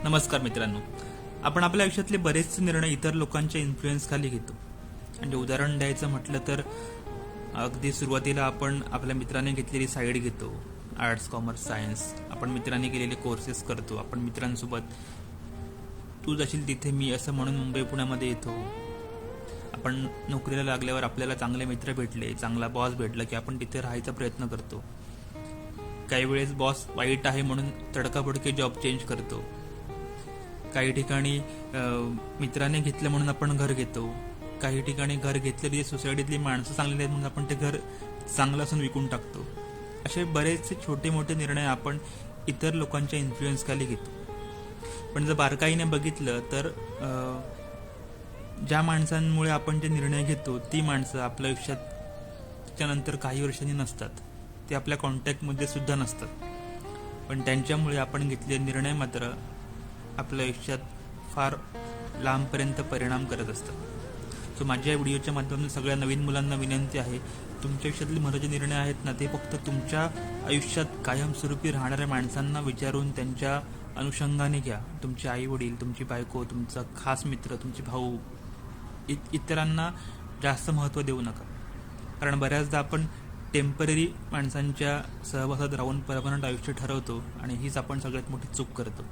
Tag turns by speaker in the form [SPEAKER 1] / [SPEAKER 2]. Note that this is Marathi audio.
[SPEAKER 1] नमस्कार मित्रांनो. आपण आपल्या आयुष्यातले बरेचसे निर्णय इतर लोकांच्या इन्फ्लुएन्स खाली घेतो. म्हणजे उदाहरण द्यायचं म्हटलं तर अगदी सुरुवातीला आपण आपल्या मित्राने घेतलेली साईड घेतो, आर्ट्स, कॉमर्स, सायन्स. आपण मित्रांनी केलेले कोर्सेस करतो. आपण मित्रांसोबत तू जाशील तिथे मी असं म्हणून मुंबई पुण्यामध्ये येतो. आपण नोकरीला लागल्यावर आपल्याला चांगले मित्र भेटले, चांगला बॉस भेटला की आपण तिथे राहायचा प्रयत्न करतो. काही वेळेस बॉस वाईट आहे म्हणून तडकाफडकी जॉब चेंज करतो. काही ठिकाणी मित्राने घेतलं म्हणून आपण घर घेतो. काही ठिकाणी घर घेतलं की सोसायटीतली माणसं चांगली नाहीत म्हणून आपण ते घर चांगलं असून विकून टाकतो. असे बरेचसे छोटे मोठे निर्णय आपण इतर लोकांच्या इन्फ्लुएन्स खाली घेतो. पण जर बारकाईने बघितलं तर ज्या माणसांमुळे आपण जे निर्णय घेतो ती माणसं आपल्या आयुष्यात त्याच्यानंतर काही वर्षांनी नसतात. ते आपल्या कॉन्टॅक्टमध्ये सुद्धा नसतात. पण त्यांच्यामुळे आपण घेतलेले निर्णय मात्र आपल्या आयुष्यात फार लांबपर्यंत परिणाम करत असतात. सो माझ्या व्हिडिओच्या माध्यमातून सगळ्या नवीन मुलांना विनंती आहे, तुमच्या आयुष्यातले महत्त्वाचे निर्णय आहेत ना, ते फक्त तुमच्या आयुष्यात कायमस्वरूपी राहणाऱ्या माणसांना विचारून त्यांच्या अनुषंगाने घ्या. तुमचे आई वडील, तुमची बायको, तुमचा खास मित्र, तुमचे भाऊ, इतरांना जास्त महत्त्व देऊ नका. कारण बऱ्याचदा आपण टेम्पररी माणसांच्या सहवासात राहून परमनंट आयुष्य ठरवतो आणि हीच आपण सगळ्यात मोठी चूक करतो.